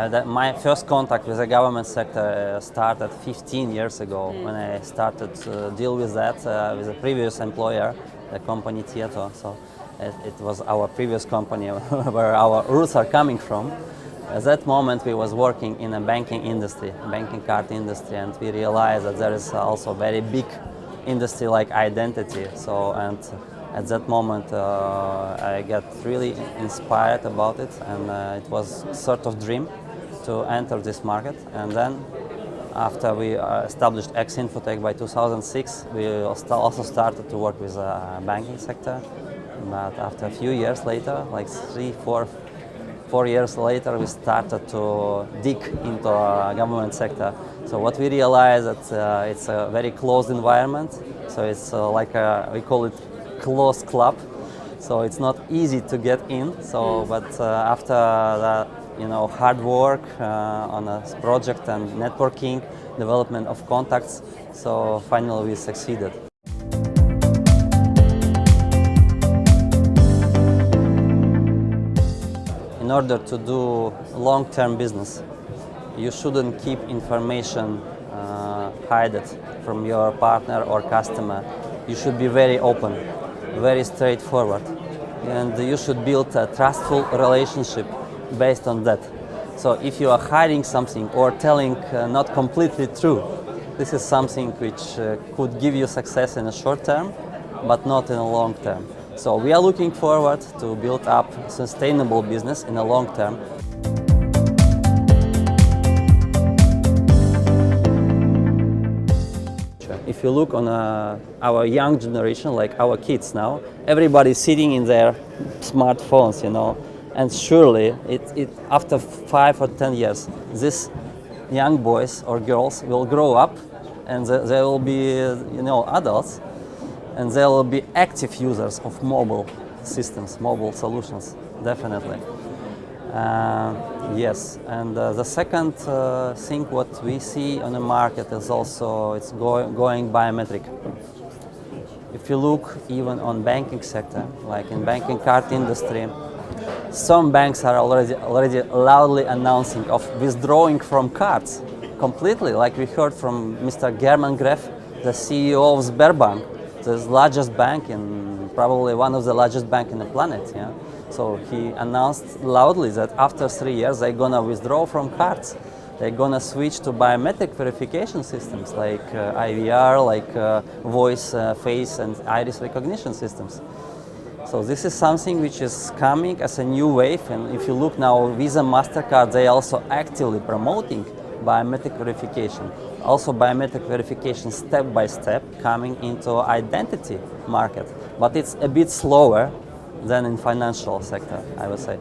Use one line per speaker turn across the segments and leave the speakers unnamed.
My first contact with the government sector started 15 years ago when I started to deal with that with a previous employer, the company Tieto. So it was our previous company where our roots are coming from. At that moment we was working in a banking industry, banking card industry, and we realized that there is also very big industry like identity. So and at that moment I got really inspired about it, and it was sort of dream to enter this market. And then after we established X Infotech by 2006, we also started to work with the banking sector. But after a few years later, like 4 years later, we started to dig into the government sector. So what we realized that it's a very closed environment. So it's like we call it closed club. So it's not easy to get in. So, but after that, hard work on a project and networking, development of contacts, so finally we succeeded. In order to do long-term business, you shouldn't keep information hidden from your partner or customer. You should be very open, very straightforward, and you should build a trustful relationship based on that. So if you are hiding something or telling not completely true, this is something which could give you success in the short term, but not in the long term. So we are looking forward to build up sustainable business in the long term. If you look on our young generation, like our kids now, everybody's sitting in their smartphones, and surely after 5 or 10 years, these young boys or girls will grow up, and they will be, adults, and they will be active users of mobile systems, mobile solutions, definitely. Yes, and the second thing what we see on the market is also it's going biometric. If you look even on banking sector, like in banking card industry, some banks are already loudly announcing of withdrawing from cards completely, like we heard from Mr. German Gref, the CEO of Sberbank, the largest bank, and probably one of the largest banks in the planet. Yeah? So he announced loudly that after 3 years they're gonna withdraw from cards. They're gonna switch to biometric verification systems like IVR, like voice, face and iris recognition systems. So this is something which is coming as a new wave, and if you look now, Visa, MasterCard, they also actively promoting biometric verification. Also biometric verification step by step coming into identity market, but it's a bit slower than in financial sector, I would say.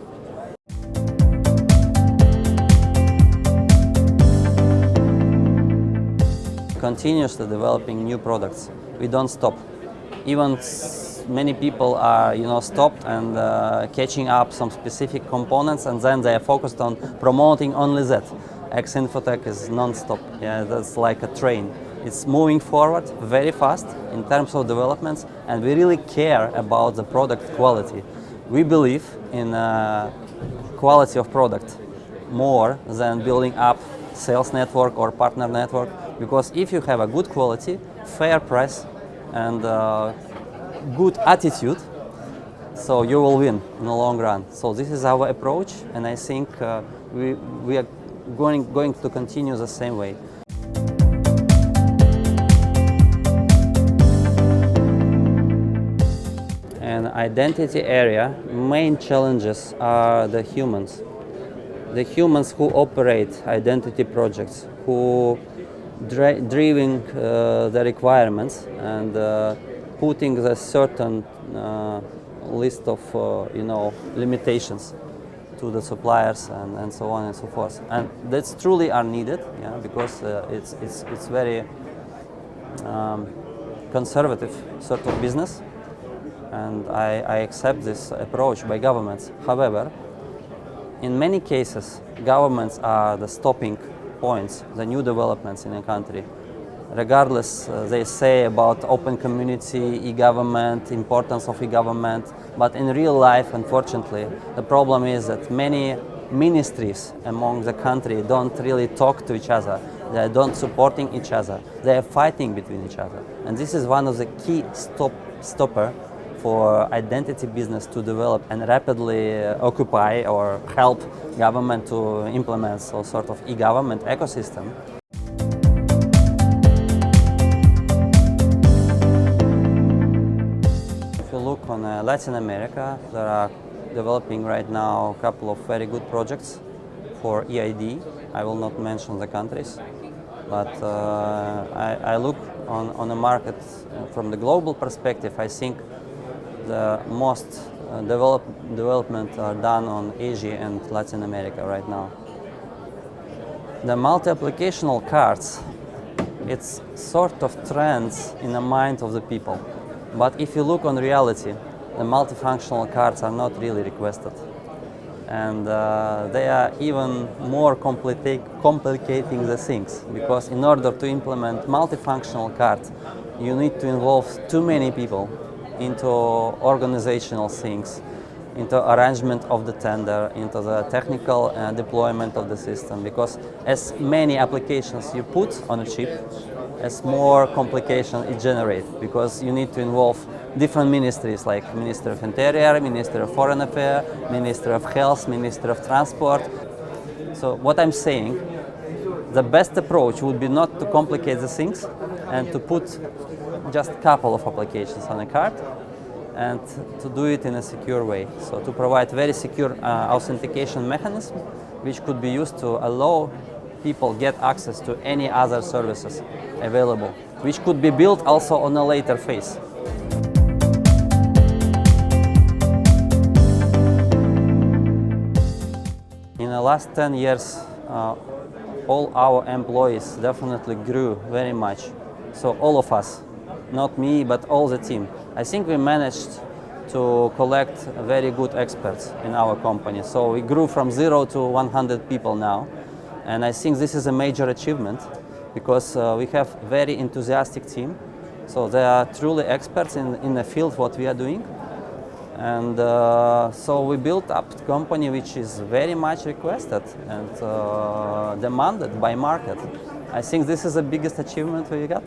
Continuously developing new products. We don't stop. Even many people are, stopped and catching up some specific components, and then they are focused on promoting only that. X Infotech is non-stop. Yeah, that's like a train. It's moving forward very fast in terms of developments, and we really care about the product quality. We believe in quality of product more than building up sales network or partner network, because if you have a good quality, fair price, and good attitude, so you will win in the long run. So this is our approach, and I think we are going to continue the same way. In identity area, main challenges are the humans. The humans who operate identity projects, who driving the requirements and putting the certain list of limitations to the suppliers and so on and so forth. And that's truly are needed, because it's very conservative sort of business, and I accept this approach by governments. However, in many cases, governments are the stopping points, the new developments in a country. Regardless, they say about open community, e-government, importance of e-government, but in real life, unfortunately, the problem is that many ministries among the country don't really talk to each other. They don't supporting each other. They are fighting between each other. And this is one of the key stopper for identity business to develop and rapidly occupy or help government to implement some sort of e-government ecosystem. If you look on Latin America, there are developing right now a couple of very good projects for EID. I will not mention the countries, but I look on the market from the global perspective. I think the most development are done on Asia and Latin America right now. The multi-applicational cards, it's sort of trends in the mind of the people. But if you look on reality, the multifunctional cards are not really requested. And they are even more complicating the things, because in order to implement multifunctional cards, you need to involve too many people into organizational things, into arrangement of the tender, into the technical deployment of the system, because as many applications you put on a chip, as more complication it generates, because you need to involve different ministries like Ministry of Interior, Ministry of Foreign Affairs, Ministry of Health, Ministry of Transport. So what I'm saying, the best approach would be not to complicate the things and to put just a couple of applications on a card and to do it in a secure way. So to provide very secure authentication mechanism which could be used to allow people get access to any other services available, which could be built also on a later phase. In the last 10 years, all our employees definitely grew very much. So all of us, not me, but all the team. I think we managed to collect very good experts in our company. So we grew from 0 to 100 people now. And I think this is a major achievement because we have a very enthusiastic team. So they are truly experts in the field what we are doing. And so we built up a company which is very much requested and demanded by market. I think this is the biggest achievement we got.